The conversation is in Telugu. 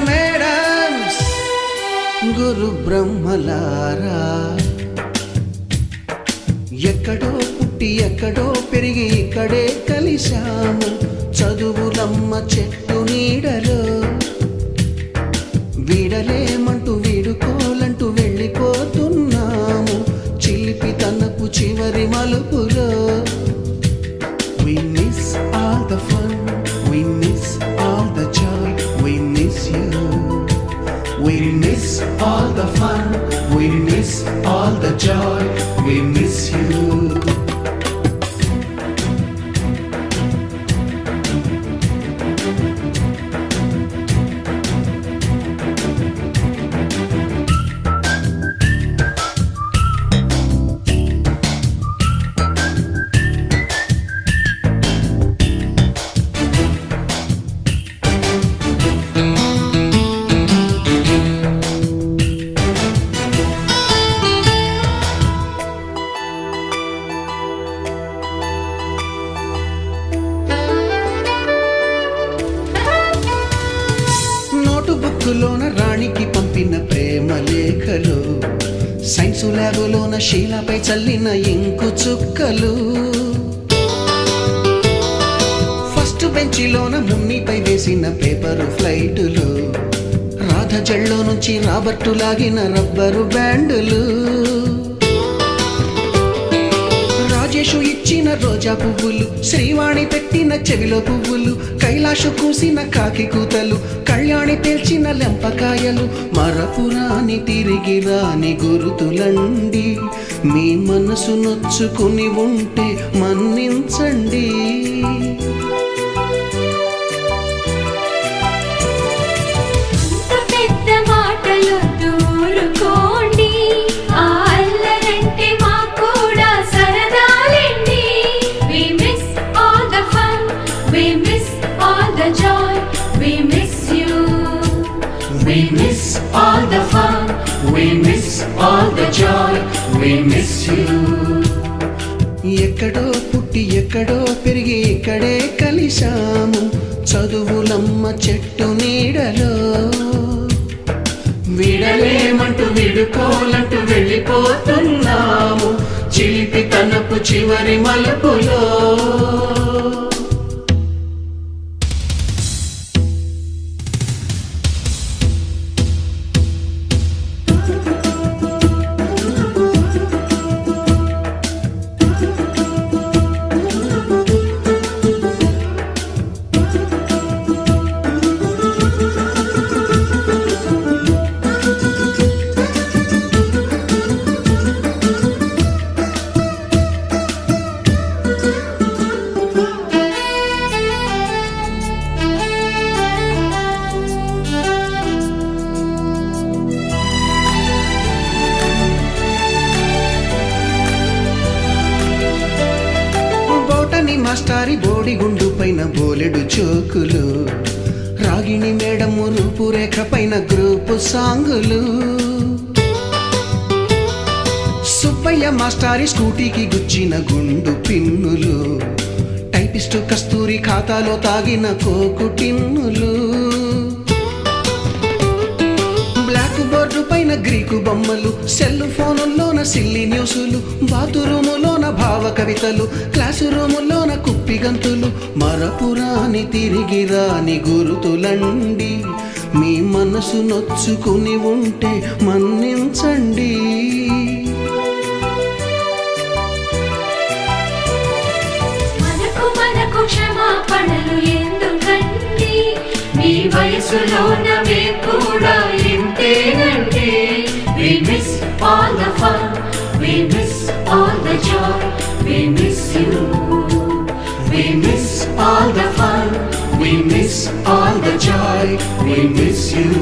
మేడమ్స్ గురు బ్రహ్మలారా, ఎక్కడో పుట్టి ఎక్కడో పెరిగి ఇక్కడే కలిశాము చదువులమ్మ చెట్టు నీడలో. వీడలేమంటూ వీడుకోలంటూ వెళ్ళిపోతున్నాము చిలిపి తనపు చివరి మలుపులో. We miss all the fun, we miss all the joy, we miss you. We miss all the fun, we miss all the joy, we miss you. బుక్కులోన రాణికి పంపిన ప్రేమ లేఖలు, సైన్సు ల్యాబులోన శీలపై చల్లిన ఇంకు చుక్కలు, ఫస్ట్ బెంచిలోన మున్నిపై వేసిన పేపరు ఫ్లైటులు, రాధ జల్లో నుంచి రాబర్టు లాగిన రబ్బరు బ్యాండులు, రాజేషు ఇచ్చిన రోజా పువ్వులు, శ్రీవాణి పెట్టిన చెవిలో పువ్వులు, కైలాషు కూసిన కాకి కూతలు, కళ్యాణి పేల్చిన లెంపకాయలు, మరపురాని తిరిగి రాని గురుతులండి. మీ మనసు నొచ్చుకుని ఉంటే మన్నించండి. We miss all the fun, we miss all the joy, we miss you. ఎక్కడో పుట్టి ఎక్కడో పెరిగి ఇక్కడే కలిశాము చదువులమ్మ చెట్టు నీడలో. వీడలేమంటూ వీడుకోలంటూ వెళ్ళిపోతున్నాము చిలిపి తనపు చివరి మలుపులో. మాస్టారి బోడిగుండు పైన బోలెడు చోకులు, రాగిణి మేడము రూపురేఖ పైన గ్రూపు సాంగులు, సుబ్బయ్య మాస్టారి స్కూటీకి గుచ్చిన గుండు పిన్నులు, టైపిస్టు కస్తూరి ఖాతాలో తాగిన కోకు టిన్నులు, బ్లాక్ బోర్డు పైన గ్రీకు బొమ్మలు, సెల్ ఫోనుల్లోన సిల్లి న్యూసులు, బాతురూములోన భావ కవితలు, క్లాసు రూములోన కుప్పిగంతులు, మరపురాని తిరిగి రాని గురుతులండి. మీ మనసు నొచ్చుకుని ఉంటే మన్నించండి. మనకు క్షమాపణలు ఎందుకండి, మీ వయసులోనవే కూడా ఇంతేనండి. We miss all the fun, we miss all the joy, we miss you. We miss all the fun, we miss all the joy, we miss you.